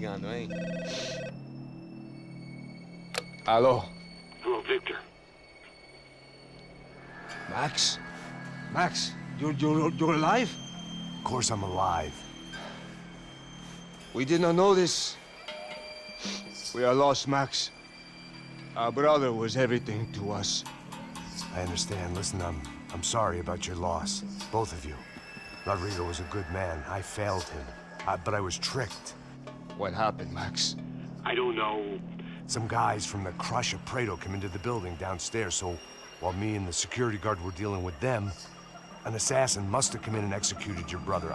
ligando, hein? Alô? Hello, Victor. Max? Max, you're alive? Of course I'm alive. We did not know this. We are lost, Max. Our brother was everything to us. I understand. Listen, I'm sorry about your loss. Both of you. Rodrigo was a good man. I failed him. But I was tricked. What happened, Max? I don't know. Some guys from the Crush of Prado came into the building downstairs, so while me and the security guard were dealing with them, an assassin must have come in and executed your brother.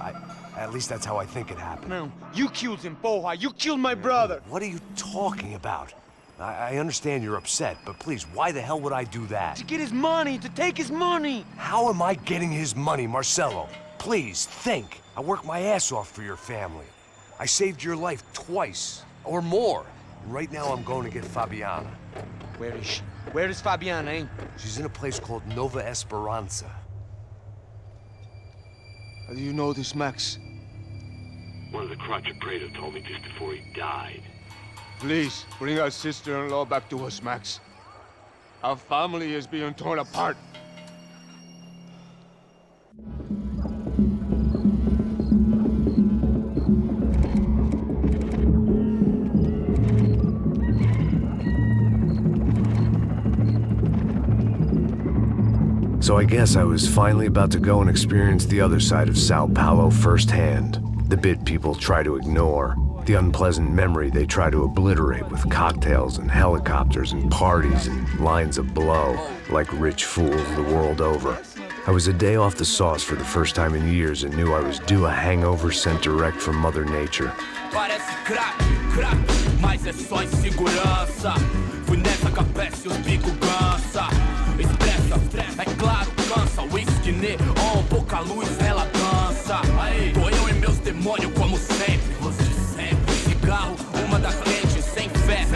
At least that's how I think it happened. Man, you killed him, porra. You killed my brother. What are you talking about? I understand you're upset, but please, why the hell would I do that? To get his money, to take his money. How am I getting his money, Marcelo? Please, think. I worked my ass off for your family. I saved your life twice, or more. And right now I'm going to get Fabiana. Where is she? Where is Fabiana, eh? She's in a place called Nova Esperanza. How do you know this, Max? One of the Crotch of Prado told me just before he died. Please, bring our sister-in-law back to us, Max. Our family is being torn apart. So I guess I was finally about to go and experience the other side of Sao Paulo firsthand. The bit people try to ignore. The unpleasant memory they try to obliterate with cocktails and helicopters and parties and lines of blow, like rich fools the world over. I was a day off the sauce for the first time in years and knew I was due a hangover sent direct from Mother Nature. Parece crack, mas é só insegurança. Fui nessa capeste, os bico cansa. Expressa, é claro, cansa. Whisky neon, pouca luz, ela dança. Aí, tô eu e meus demônios como sempre. Você sempre, cigarro, uma da frente, sem fé.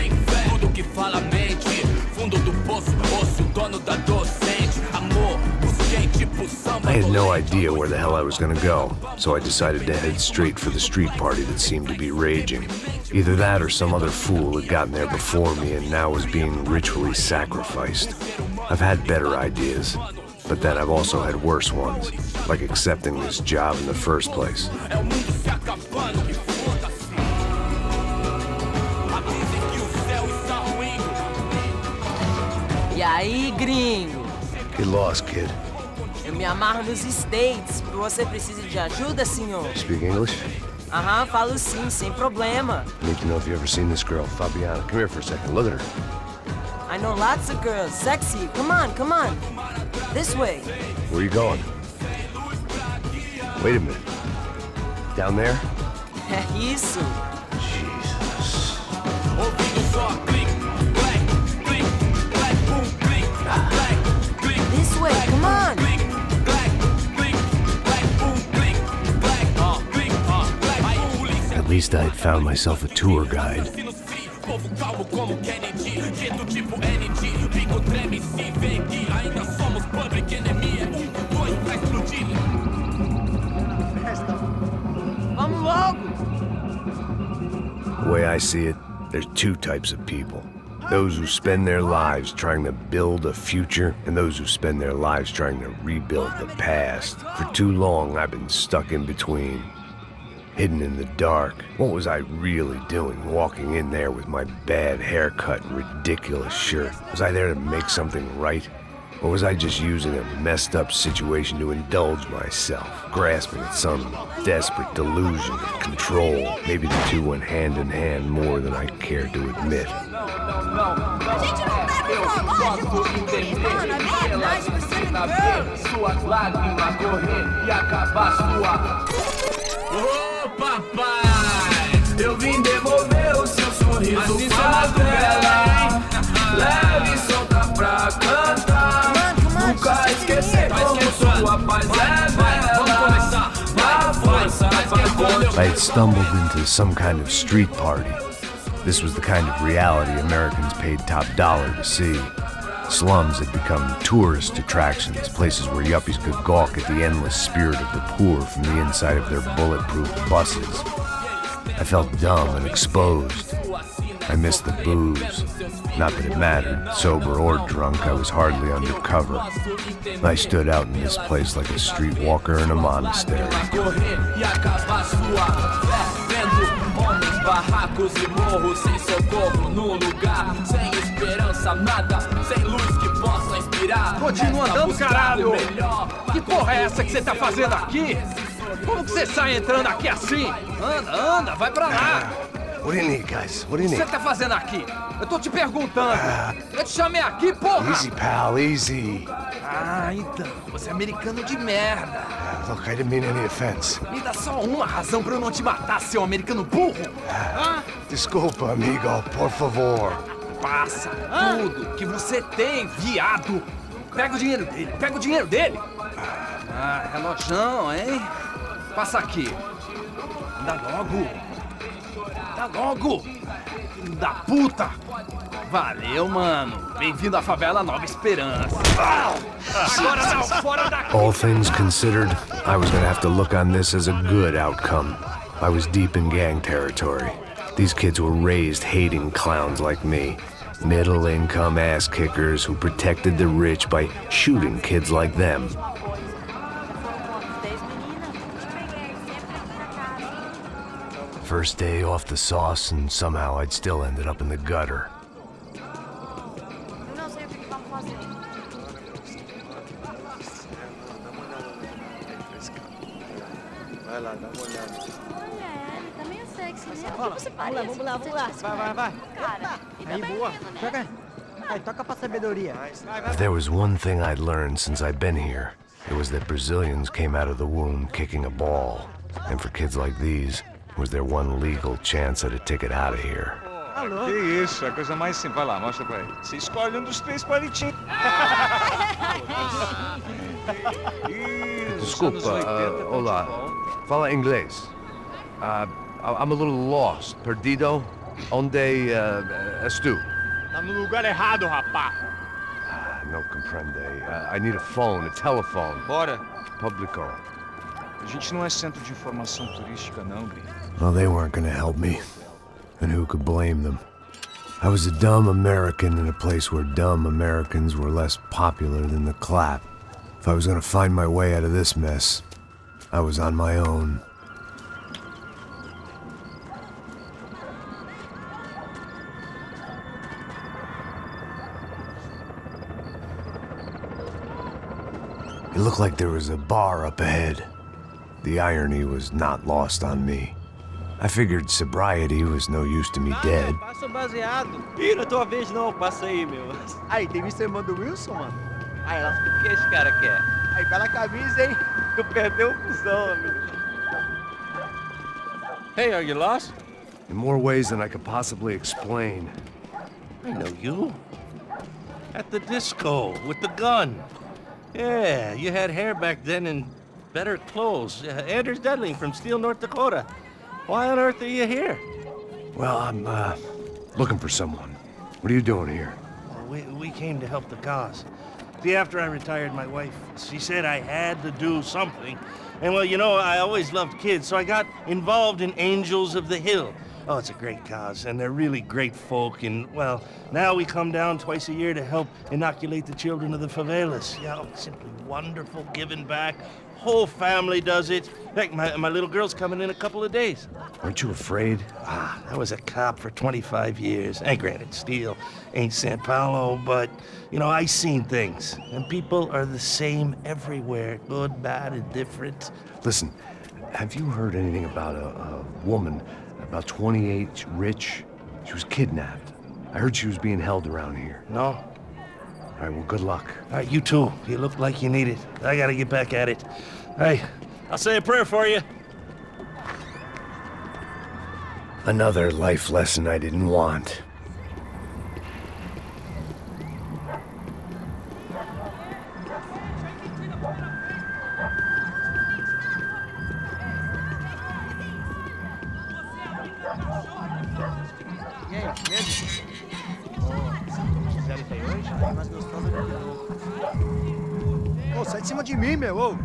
Tudo que fala mente. Fundo do poço, osso, dono da docente. Amor, busquei tipo samba. I had no idea where the hell I was gonna go, so I decided to head straight for the street party that seemed to be raging. Either that or some other fool had gotten there before me and now was being ritually sacrificed. I've had better ideas, but then I've also had worse ones, like accepting this job in the first place. E aí, gringo? Get lost, kid. Eu me amarro nos States. Você precisa de ajuda, senhor? Speak English? Aham, falo sim, sem problema. I need to know if you've ever seen this girl, Fabiana. Come here for a second. Look at her. I know lots of girls. Sexy. Come on, come on. This way. Where are you going? Wait a minute. Down there? É isso. Jesus. This way, come on. At least I had found myself a tour guide. Vamos logo. The way I see it, there's two types of people. Those who spend their lives trying to build a future, and those who spend their lives trying to rebuild the past. For too long, I've been stuck in between. Hidden in the dark. What was I really doing walking in there with my bad haircut and ridiculous shirt? Was I there to make something right? Or was I just using a messed up situation to indulge myself, grasping at some desperate delusion of control? Maybe the two went hand in hand more than I care to admit. Ô papai, eu vim devolver o seu sorriso pra tela. Leve e solta pra cantar. Nunca esquecer como sua paz é bela. Na força, I had stumbled into some kind of street party. This was the kind of reality Americans paid top dollar to see. Slums had become tourist attractions, places where yuppies could gawk at the endless spirit of the poor from the inside of their bulletproof buses. I felt dumb and exposed. I missed the booze. Not that it mattered, sober or drunk, I was hardly undercover. I stood out in this place like a streetwalker in a monastery. Barracos e morros sem socorro num lugar sem esperança, nada, sem luz que possa inspirar. Continua andando, caralho! Que porra é essa que você tá fazendo aqui? Como que você sai entrando aqui assim? Anda, vai pra lá! What do you need, guys? What do you O que need? você tá fazendo aqui? Eu tô te perguntando. Eu te chamei aqui, porra! Easy, pal, easy. Ah, então, você é americano de merda. Look, I didn't mean any offense. Me dá só uma razão pra eu não te matar, seu americano burro. Desculpa, amigo, por favor. Passa tudo que você tem, viado. Pega o dinheiro dele, Ah, relojão, hein? Passa aqui. Dá logo. Filho da puta. Valeu, mano. Bem-vindo à favela Nova Esperança. Agora não, fora daqui. All things considered, I was gonna have to look on this as a good outcome. I was deep in gang territory. These kids were raised hating clowns like me. Middle-income ass-kickers who protected the rich by shooting kids like them. First day off the sauce, and somehow I'd still ended up in the gutter. Vai lá, dá uma olhada. Olha, ele tá meio sexy, né? Você Vamos lá. Vai. Aí, boa. Joga. Aí, toca pra sabedoria. If there was one thing I'd learned since I'd been here, it was that Brazilians came out of the womb kicking a ball. And for kids like these, it was their one legal chance at a ticket out of here. Que isso, é a coisa mais simples. Vai lá, mostra pra ele. Você escolhe dos 3 palitinhos. Desculpa, olá. Fala inglês. I'm a little lost. Perdido? Onde és tu? Tá no lugar errado, rapá. Não compreende. I need a phone, a telephone. Bora. Publico. A gente não é centro de informação turística, não, gringo. Well, they weren't gonna help me. And who could blame them? I was a dumb American in a place where dumb Americans were less popular than the clap. If I was gonna find my way out of this mess, I was on my own. It looked like there was a bar up ahead. The irony was not lost on me. I figured sobriety was no use to me dead. Passa o baseado. Ih, não é tua vez não, passa aí, meu. Aí, tem visto a irmã do Wilson, mano? Aí, lá, o que esse cara quer? Aí, bela camisa, hein? Tu perdeu o cuzão, amigo. Hey, are you lost? In more ways than I could possibly explain. I know you. At the disco, with the gun. Yeah, you had hair back then and better clothes. Anders Dudling from Steele, North Dakota. Why on earth are you here? Well, I'm, looking for someone. What are you doing here? We came to help the cause. See, after I retired, my wife, she said I had to do something. And well, you know, I always loved kids, so I got involved in Angels of the Hill. Oh, it's a great cause, and they're really great folk, and, well, now we come down twice a year to help inoculate the children of the favelas. Yeah, oh, simply wonderful, giving back. Whole family does it. In fact, my little girl's coming in a couple of days. Aren't you afraid? I was a cop for 25 years. And granted, Steele ain't San Paulo, but, you know, I seen things. And people are the same everywhere, good, bad, and different. Listen, have you heard anything about a woman, about 28, rich? She was kidnapped. I heard she was being held around here. No? All right, well, good luck. All right, you too. You look like you need it. I gotta get back at it. Hey, I'll say a prayer for you. Another life lesson I didn't want. E aí, medo? Gisele tem hoje? É mais gostosa do que louco. Ô, sai de cima de mim, meu, ô!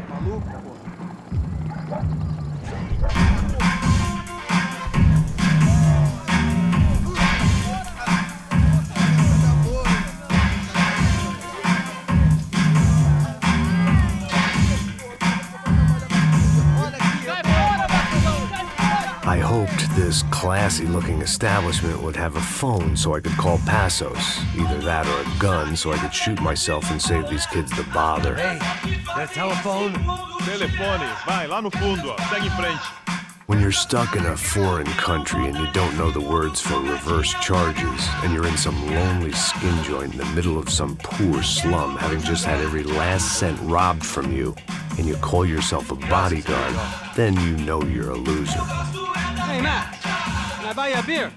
Maluco, porra. I hoped this classy-looking establishment would have a phone so I could call Passos. Either that or a gun so I could shoot myself and save these kids the bother. Hey, that telephone? Telefone, vai, lá no fundo, ó. Segue em frente. When you're stuck in a foreign country and you don't know the words for reverse charges, and you're in some lonely skin joint in the middle of some poor slum, having just had every last cent robbed from you, and you call yourself a bodyguard, then you know you're a loser. Hey, Matt, can I buy you a beer?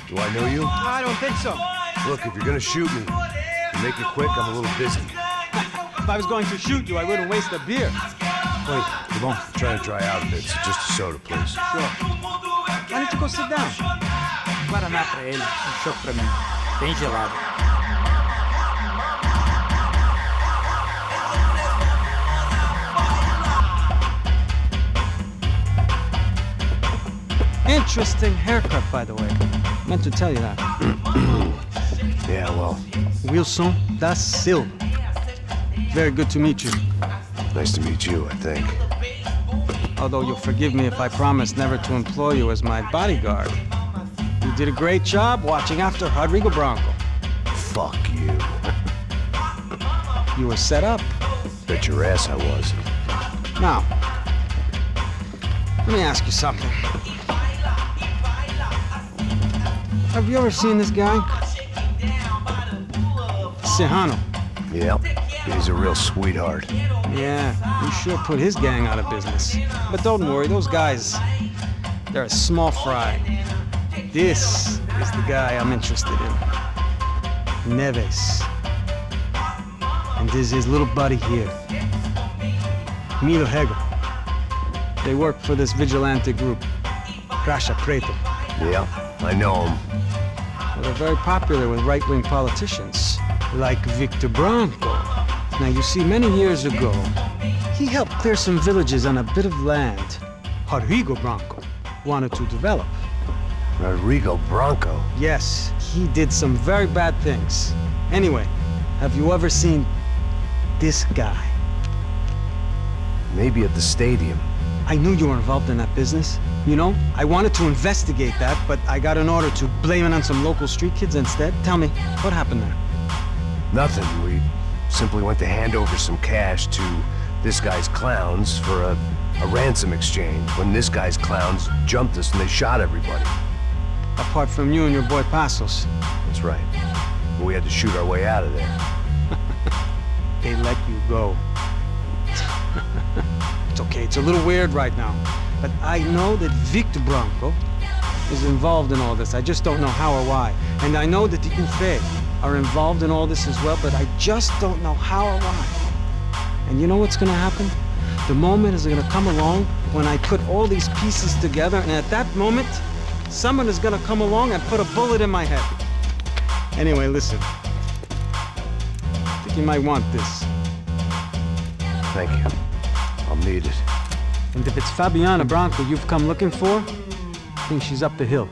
Do I know you? I don't think so. Look, if you're gonna shoot me, to make it quick, I'm a little busy. If I was going to shoot you, I wouldn't waste a beer. Wait, come on. I'm trying to dry out a bit, so just a soda, please. Sure. Why don't you go sit down? Guaraná pra ele, chopp pra mim. Bem gelado. Interesting haircut, by the way. Meant to tell you that. Yeah, well, Wilson da Silva. Very good to meet you. nice to meet you, I think. Although you'll forgive me if I promise never to employ you as my bodyguard. You did a great job watching after Rodrigo Bronco. Fuck you. You were set up. Bet your ass I was. Now, let me ask you something. Have you ever seen this guy? Serrano. Yep, he's a real sweetheart. Yeah, he sure put his gang out of business. But don't worry, those guys, they're a small fry. This is the guy I'm interested in. Neves. And this is his little buddy here. Milo Hegel. They work for this vigilante group, Caixa Preta. Yeah, I know him. Well, they're very popular with right-wing politicians, like Victor Bronco. Now, you see, many years ago, he helped clear some villages on a bit of land Rodrigo Bronco wanted to develop. Rodrigo Bronco? Yes, he did some very bad things. Anyway, have you ever seen this guy? Maybe at the stadium. I knew you were involved in that business. You know, I wanted to investigate that, but I got an order to blame it on some local street kids instead. Tell me, what happened there? Nothing. We simply went to hand over some cash to this guy's clowns for a ransom exchange when this guy's clowns jumped us and they shot everybody. Apart from you and your boy Passos. That's right. But we had to shoot our way out of there. They let you go. It's okay, it's a little weird right now. But I know that Victor Bronco is involved in all this. I just don't know how or why. And I know that the UFE are involved in all this as well, but I just don't know how or why. And you know what's gonna happen? The moment is gonna come along when I put all these pieces together, and at that moment, someone is gonna come along and put a bullet in my head. Anyway, listen. I think you might want this. Thank you. I'll need it. And if it's Fabiana Bronco you've come looking for, I think she's up the hill.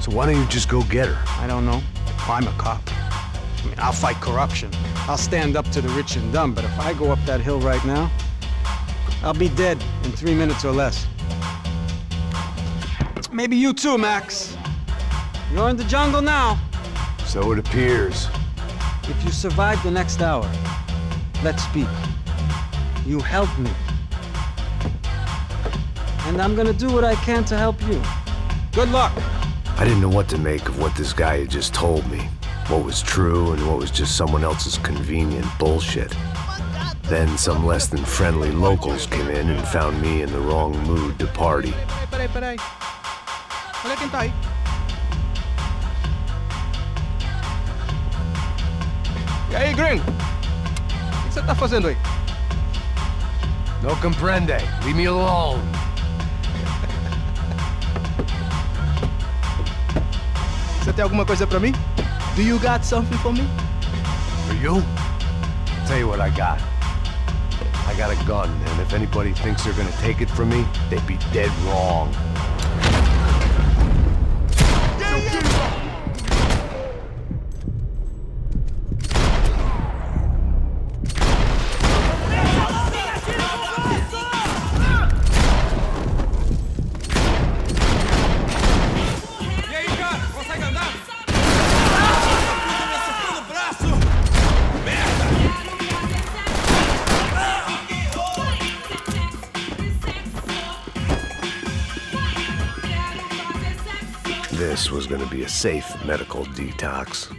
So why don't you just go get her? I don't know. I'm a cop. I mean, I'll fight corruption. I'll stand up to the rich and dumb, but if I go up that hill right now, I'll be dead in 3 minutes or less. Maybe you too, Max. You're in the jungle now. So it appears. If you survive the next hour, let's speak. You helped me. And I'm gonna do what I can to help you. Good luck! I didn't know what to make of what this guy had just told me. What was true and what was just someone else's convenient bullshit. Then some less than friendly locals came in and found me in the wrong mood to party. Peraí. Olha quem tá aí. E aí, gringo? O que você tá fazendo aí? No comprende. Leave me alone. Você tem alguma coisa pra mim? Do you got something for me? For you? I'll tell you what I got. I got a gun, and if anybody thinks they're gonna take it from me, they'd be dead wrong. This was gonna be a safe medical detox.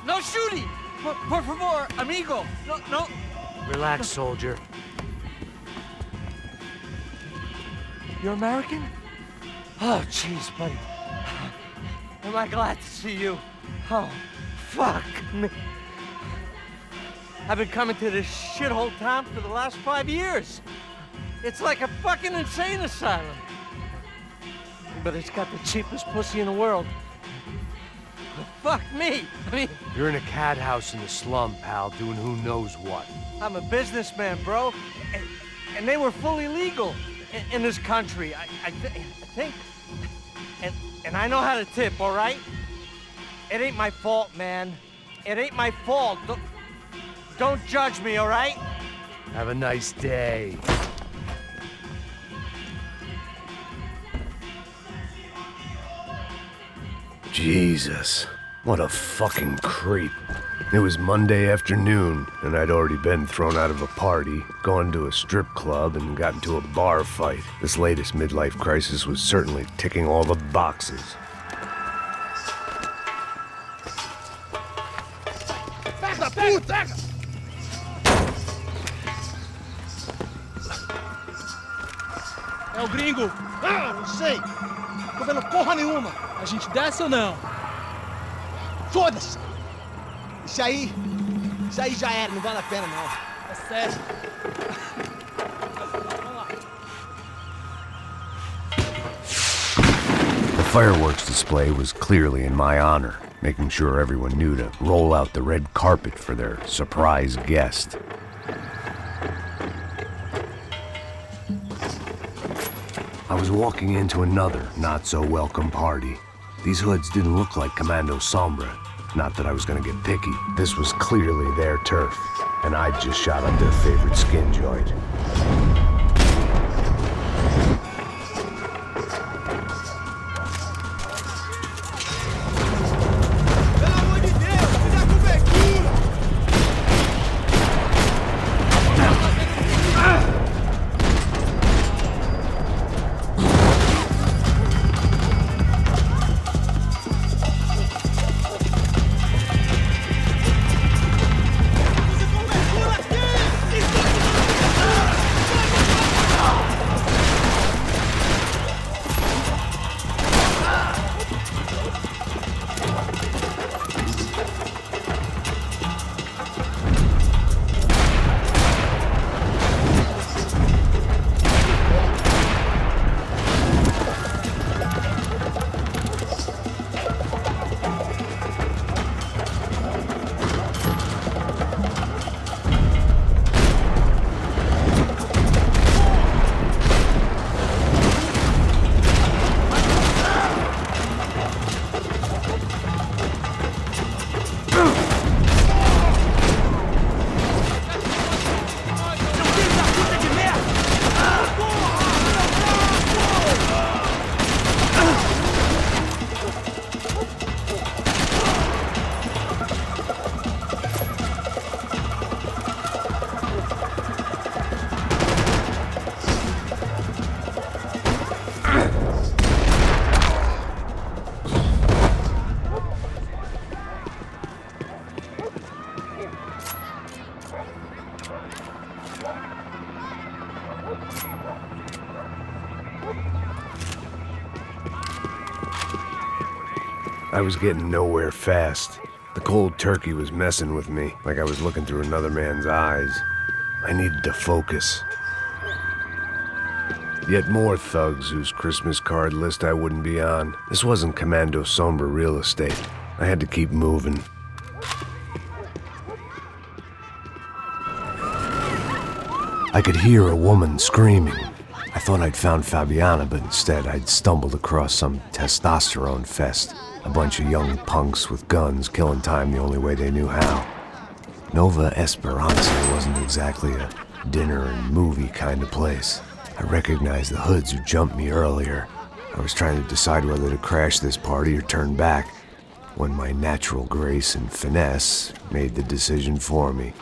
No shooting! Por favor, amigo! No. Relax, soldier. You're American? Oh, jeez, buddy. Am I glad to see you? Oh, fuck me. I've been coming to this shithole town for the last 5 years. It's like a fucking insane asylum. But it's got the cheapest pussy in the world. Fuck me. I mean... You're in a cat house in the slum, pal, doing who knows what. I'm a businessman, bro. And they were fully legal in this country. I think... And I know how to tip, all right? It ain't my fault, man. It ain't my fault. Don't judge me, all right? Have a nice day. Jesus, what a fucking creep. It was Monday afternoon, and I'd already been thrown out of a party, gone to a strip club, and got into a bar fight. This latest midlife crisis was certainly ticking all the boxes. Pega, puta! É o gringo. Ah, não sei. Tô vendo porra nenhuma. A gente desce ou não? Foda-se! Isso aí já era, não vale a pena não. É sério. The fireworks display was clearly in my honor, making sure everyone knew to roll out the red carpet for their surprise guest. I was walking into another not-so-welcome party. These hoods didn't look like Commando Sombra. Not that I was gonna get picky. This was clearly their turf, and I'd just shot up their favorite skin joint. I was getting nowhere fast. The cold turkey was messing with me, like I was looking through another man's eyes. I needed to focus. Yet more thugs whose Christmas card list I wouldn't be on. This wasn't Commando Sombra real estate. I had to keep moving. I could hear a woman screaming. I thought I'd found Fabiana, but instead I'd stumbled across some testosterone fest. A bunch of young punks with guns killing time the only way they knew how. Nova Esperanza wasn't exactly a dinner and movie kind of place. I recognized the hoods who jumped me earlier. I was trying to decide whether to crash this party or turn back, when my natural grace and finesse made the decision for me.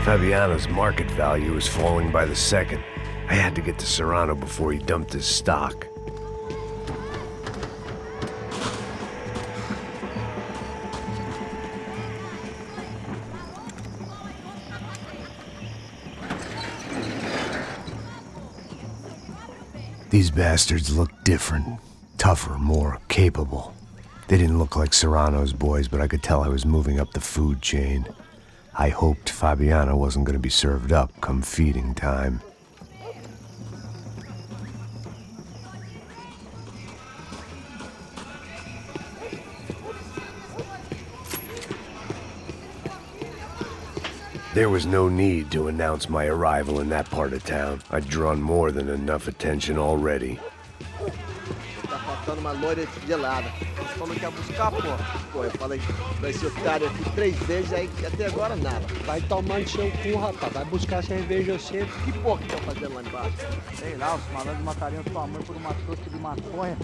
Fabiana's market value was falling by the second. I had to get to Serrano before he dumped his stock. These bastards looked different, tougher, more capable. They didn't look like Serrano's boys, but I could tell I was moving up the food chain. I hoped Fabiana wasn't going to be served up come feeding time. There was no need to announce my arrival in that part of town. I'd drawn more than enough attention already. Tá faltando uma loira gelada. Você falou que ia buscar, pô. Pô, eu falei pra esse otário aqui 3 vezes, aí até agora nada. Vai tomar no seu cu, rapaz. Vai buscar cerveja cedo. Que porra que estão fazendo lá embaixo? Sei lá, os malandros matariam tua mãe por uma trouxa de maconha.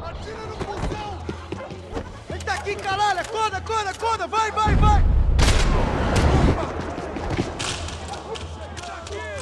Atira no pulsão! Ele tá aqui, caralho! Acorda, acorda, acorda! Vai, vai, vai! Tá aqui!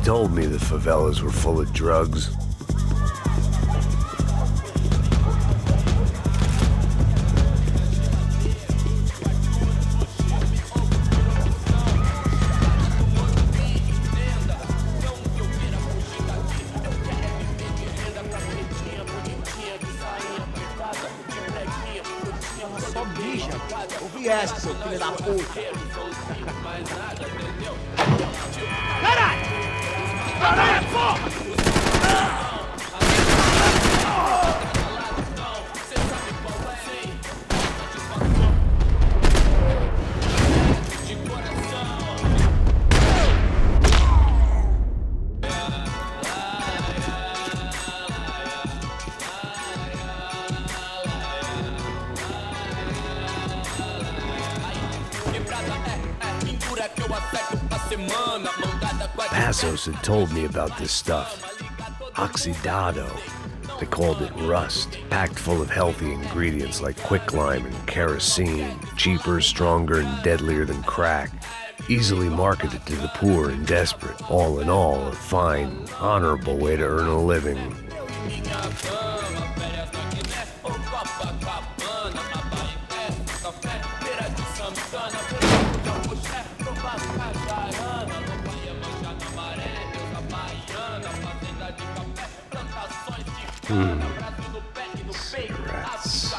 Told me the favelas were full of drugs. Só mija. Ouvi essa, seu filho da puta. Caralho! Caralho, porra! Passos had told me about this stuff. Oxidado. They called it rust, packed full of healthy ingredients like quicklime and kerosene, cheaper, stronger, and deadlier than crack. Easily marketed to the poor and desperate. All in all, a fine, honorable way to earn a living. Cigarettes.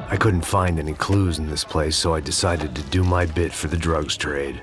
I couldn't find any clues in this place, so I decided to do my bit for the drugs trade.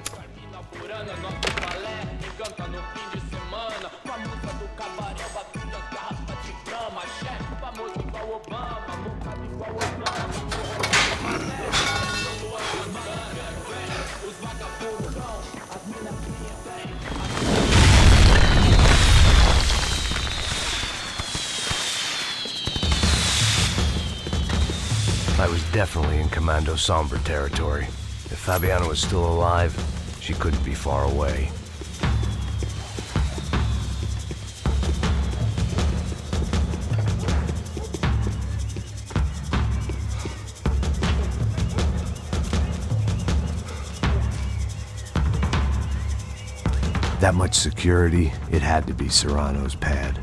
I was definitely in Commando Sombra territory. If Fabiana was still alive, she couldn't be far away. That much security, it had to be Serrano's pad.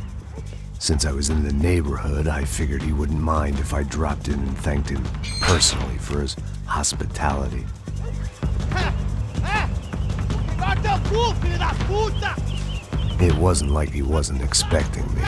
Since I was in the neighborhood, I figured he wouldn't mind if I dropped in and thanked him personally for his hospitality. It wasn't like he wasn't expecting me.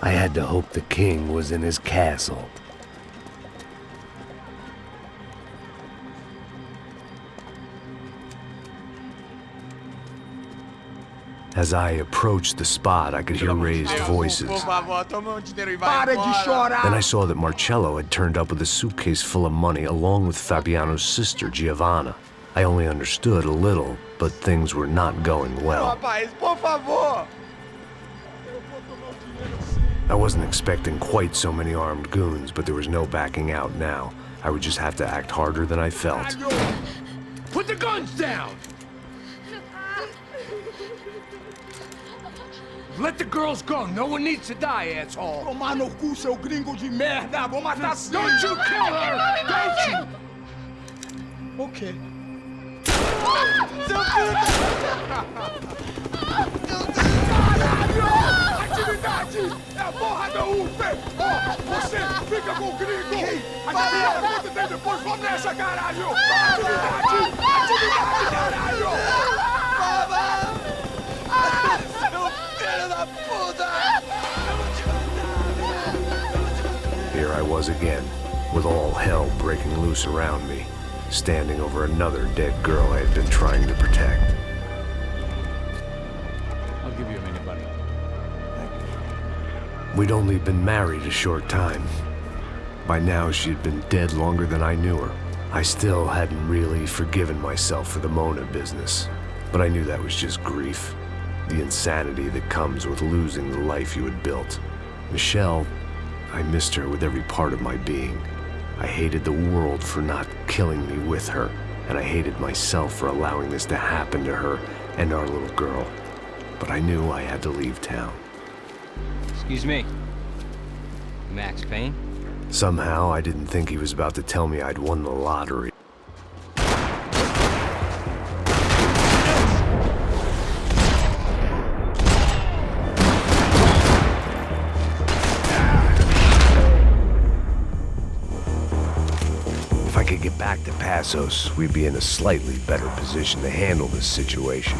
I had to hope the king was in his castle. As I approached the spot, I could hear raised voices. Then I saw that Marcello had turned up with a suitcase full of money along with Fabiano's sister, Giovanna. I only understood a little, but things were not going well. I wasn't expecting quite so many armed goons, but there was no backing out now. I would just have to act harder than I felt. Put the guns down! Let the girls go. No one needs to die, asshole. Tomar no cu, seu gringo de merda. Vou matar sim. Don't you kill her! Don't you? Okay. Atividade! É a porra da UP! Ó, você fica com o gringo! A gente tem depois, vamos nessa, caralho! Atividade! Atividade, caralho! Seu filho da puta! Here I was again, with all hell breaking loose around me, standing over another dead girl I had been trying to protect. I'll give you a minute, buddy. We'd only been married a short time. By now, she had been dead longer than I knew her. I still hadn't really forgiven myself for the Mona business, but I knew that was just grief. The insanity that comes with losing the life you had built. Michelle, I missed her with every part of my being. I hated the world for not killing me with her, and I hated myself for allowing this to happen to her and our little girl. But I knew I had to leave town. Excuse me. Max Payne? Somehow, I didn't think he was about to tell me I'd won the lottery. If I could get back to Passos, we'd be in a slightly better position to handle this situation.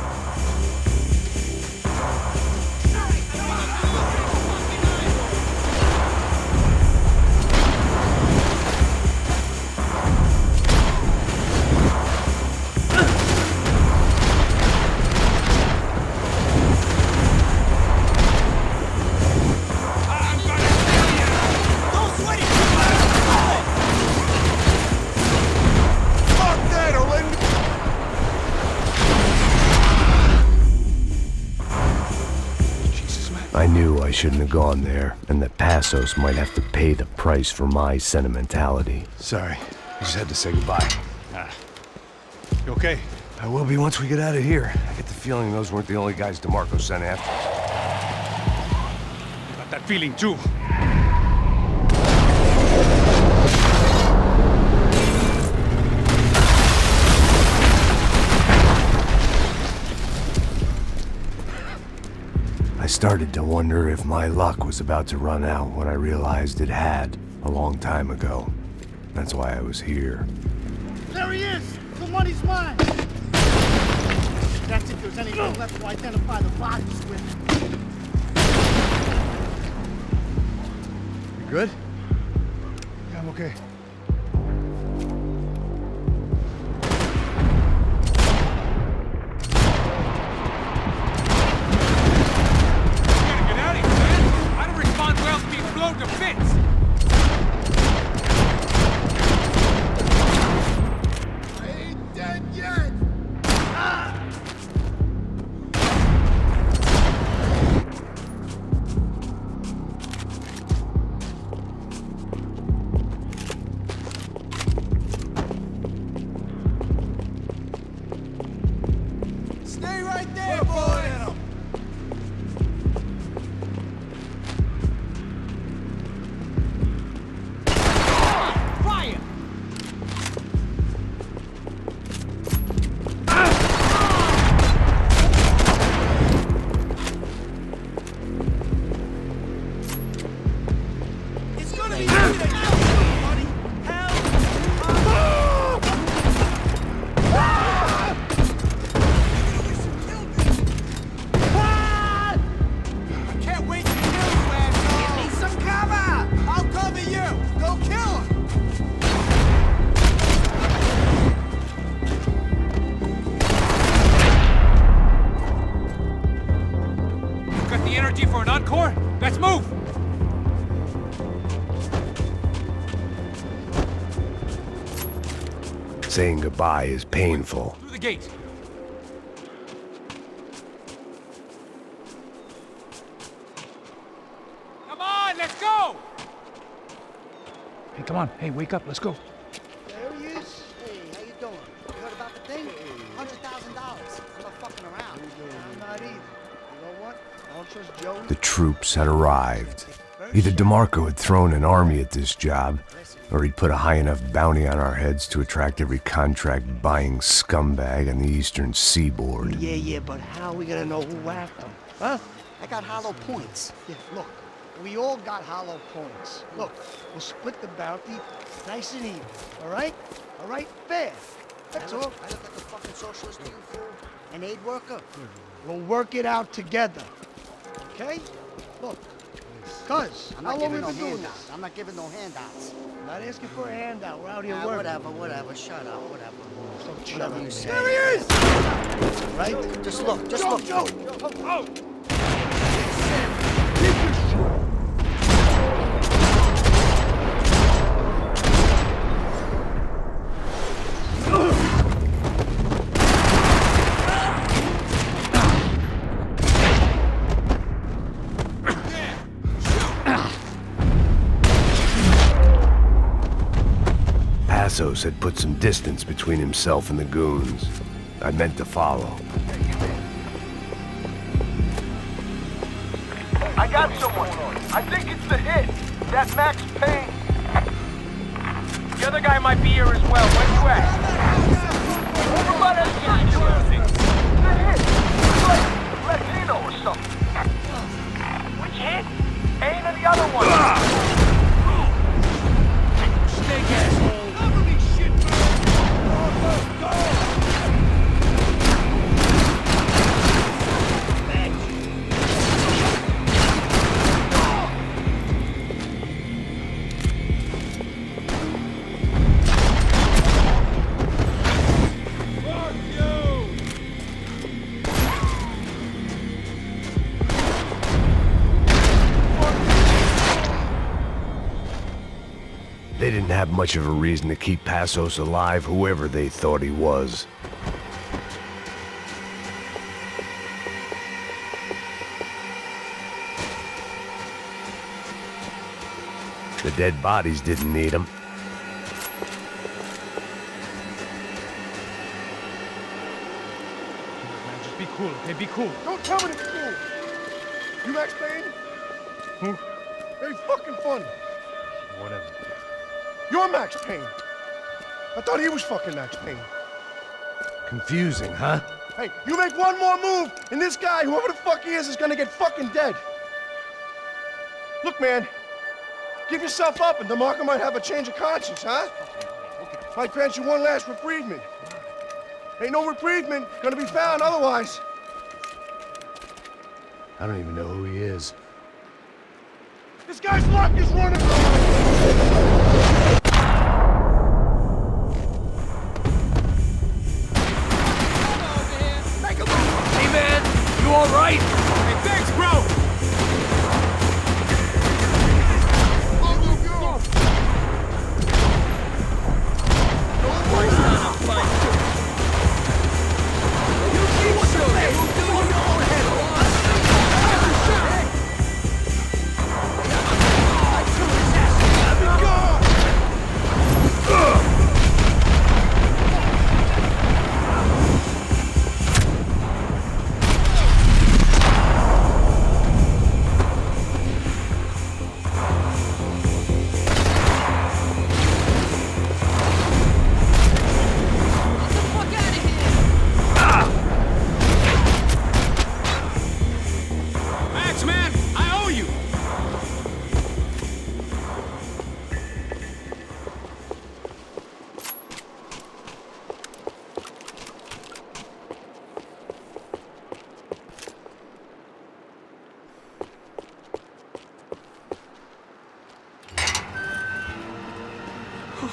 I knew I shouldn't have gone there, and that Passos might have to pay the price for my sentimentality. Sorry. just had to say goodbye. You okay? I will be once we get out of here. I get the feeling those weren't the only guys DeMarco sent after us. Got that feeling too. I started to wonder if my luck was about to run out when I realized it had a long time ago. That's why I was here. There he is! The money's mine! That's if there's anything left to identify the bodies with. You good? Yeah, I'm okay. Get out of here, man! I don't respond well to being blown to bits! Stay right there, boy! Fire! It's gonna be buddy! Can't wait to kill you, asshole! Give me some cover! I'll cover you! Go kill him! Got the energy for an encore? Let's move! Saying goodbye is painful. Through the gate. Come on, let's go! Hey, come on. Hey, wake up. Let's go. There he is. Hey, how you doing? You heard about the thing? $100,000. I'm not fucking around. I'm not either. You know what? I don't trust Joey. The troops had arrived. Either DeMarco had thrown an army at this job, or he'd put a high enough bounty on our heads to attract every contract-buying scumbag on the eastern seaboard. Yeah, but how are we gonna know who whacked them? Huh? I got hollow points. Yeah, look. We all got hollow points. Look, we'll split the bounty nice and even. All right? All right? Fair. That's all. I look like a fucking socialist to you, fool. An aid worker. We'll work it out together. Okay? Look. Cuz, how long we been doing this? I'm not giving no handouts. Not asking for a handout. We're out here working. Whatever. Shut up. Whatever. Whatever you say. There he is! Right? Just look. Joe. Oh. Passos had put some distance between himself and the goons. I meant to follow. I got someone. I think it's the hit. That Max Payne. The other guy might be here as well. Where you at? Over by that street. The hit. He's like Latino or something. Which hit? Payne or the other one? Snake asshole. Cover me, shit. Go. They didn't have much of a reason to keep Passos alive, whoever they thought he was. The dead bodies didn't need him. be cool, okay? Be cool. Don't tell me to be cool. You Max Payne? Who? Very fucking funny. Whatever. You're Max Payne. I thought he was fucking Max Payne. Confusing, huh? Hey, you make one more move, and this guy, whoever the fuck he is gonna get fucking dead. Look, man, give yourself up, and DeMarco might have a change of conscience, huh? Might grant you one last reprievement. Ain't no reprievement gonna be found otherwise. I don't even know who he is. This guy's luck is running. Hey, man, you all right? Hey, thanks, bro.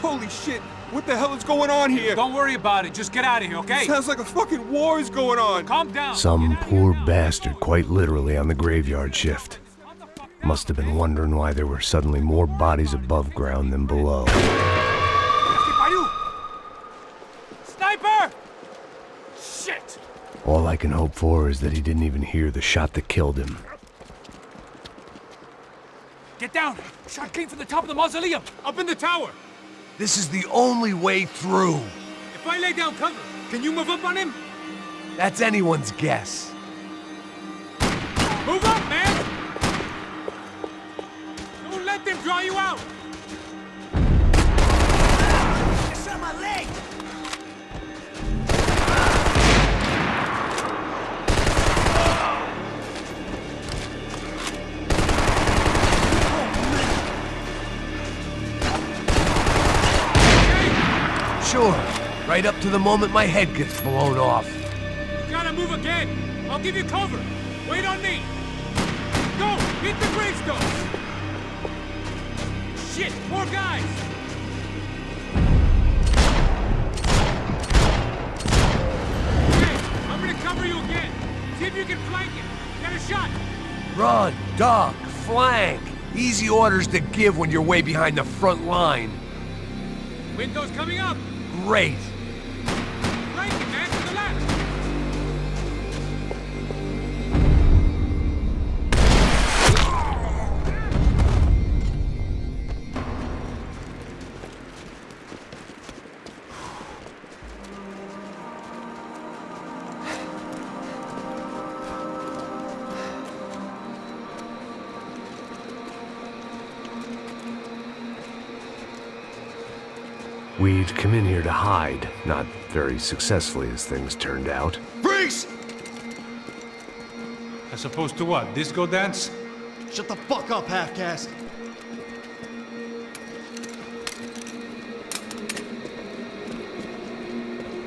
Holy shit! What the hell is going on here? Don't worry about it. Just get out of here, okay? Sounds like a fucking war is going on. Calm down. Some poor bastard quite literally on the graveyard shift. Must have been wondering why there were suddenly more bodies above ground than below. Sniper! Shit! All I can hope for is that he didn't even hear the shot that killed him. Get down! Shot came from the top of the mausoleum! Up in the tower! This is the only way through. If I lay down cover, can you move up on him? That's anyone's guess. Move up, man! Don't let them draw you out! It's on my leg! Sure, right up to the moment my head gets blown off. You gotta move again! I'll give you cover! Wait on me! Go! Hit the gravestone! Shit! More guys! Okay, I'm gonna cover you again! See if you can flank it! Get a shot! Run, duck, flank. Easy orders to give when you're way behind the front line. Window's coming up! Great. Flank it, man, to the left! We'd come in here to hide, not very successfully as things turned out. Freeze! As opposed to what? Disco dance? Shut the fuck up, half-caste.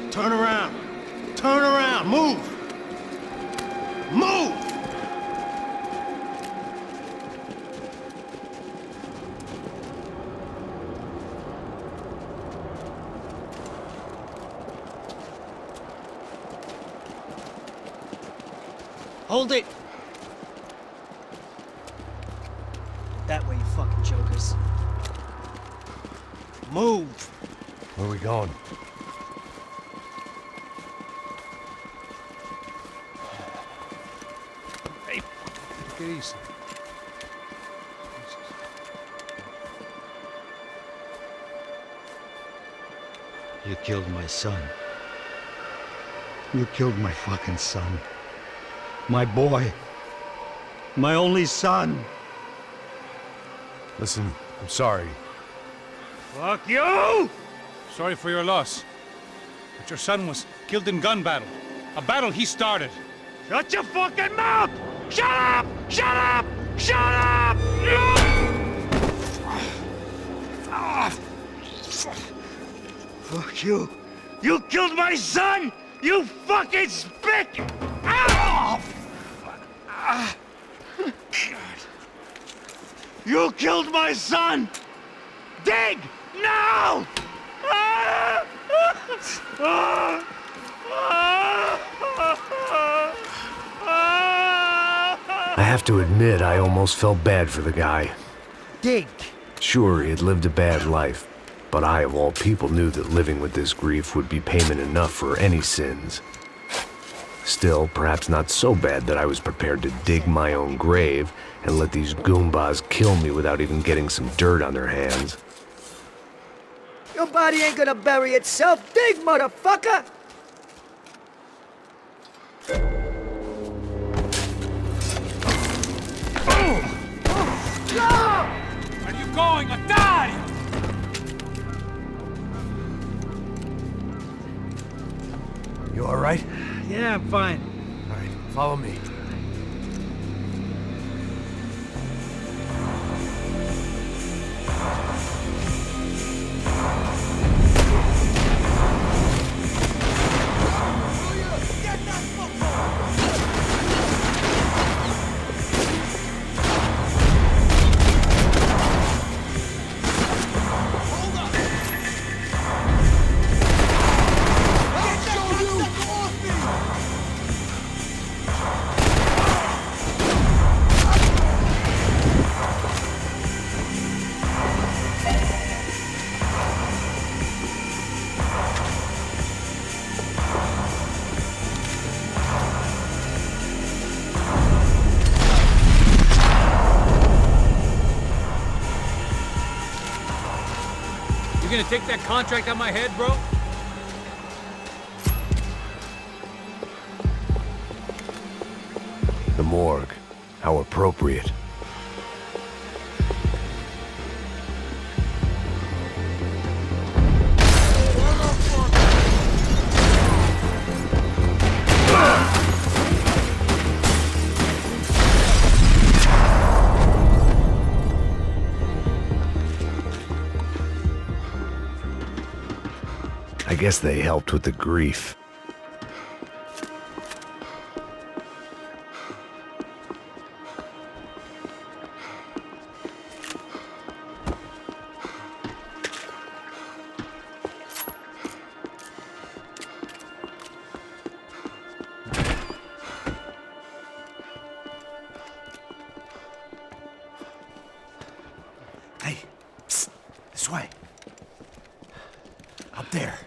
Turn around. Turn around. Move. Move! Hold it! That way, you fucking jokers. Move! Where are we going? Hey, take it easy. You killed my son. You killed my fucking son. My boy. My only son. Listen, I'm sorry. Fuck you! Sorry for your loss. But your son was killed in gun battle. A battle he started. Shut your fucking mouth! Shut up! Shut up! Shut up! Fuck you! You killed my son! You fucking spick! You killed my son! Dig! Now! I have to admit, I almost felt bad for the guy. Dig! Sure, he had lived a bad life, but I, of all people, knew that living with this grief would be payment enough for any sins. Still, perhaps not so bad that I was prepared to dig my own grave and let these Goombas kill me without even getting some dirt on their hands. Your body ain't gonna bury itself. Dig, motherfucker! Where are you going? I died! You all right? Yeah, I'm fine. All right, follow me. You gonna take that contract on my head, bro? The morgue. How appropriate. I guess they helped with the grief. Hey, psst, this way. Up there.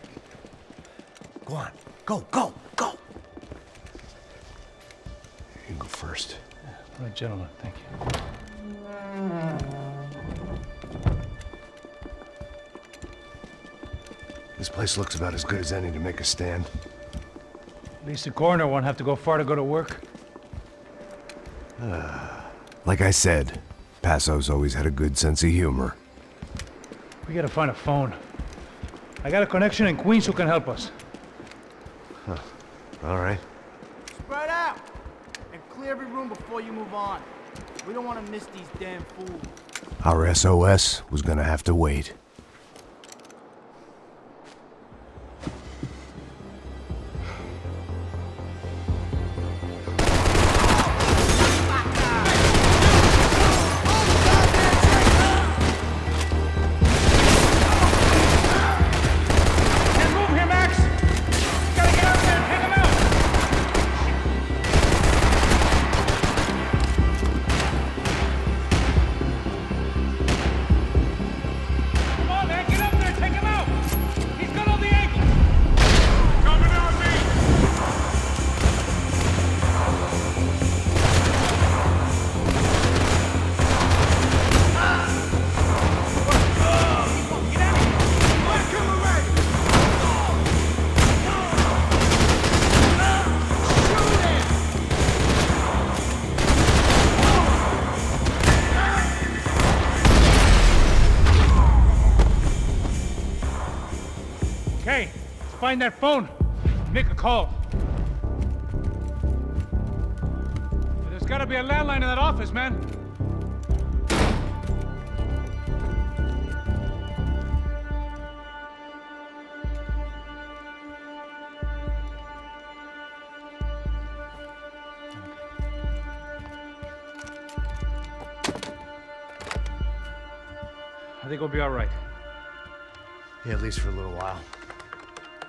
Go on. Go, go, go! You can go first. All right, gentlemen, thank you. This place looks about as good as any to make a stand. At least the coroner won't have to go far to go to work. Like I said, Passo's always had a good sense of humor. We gotta find a phone. I got a connection in Queens who can help us. Huh. All right. Spread out! And clear every room before you move on. We don't want to miss these damn fools. Our SOS was gonna have to wait. find that phone. Make a call. There's gotta be a landline in that office, man. I think we'll be all right. Yeah, at least for a little while.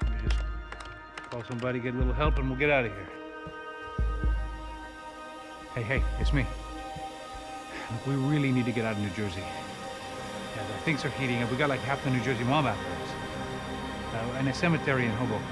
Let me just call somebody, get a little help, and we'll get out of here. Hey, it's me. Look, we really need to get out of New Jersey. Yeah, things are heating up. We got like half the New Jersey mob after us. And a cemetery in Hoboken.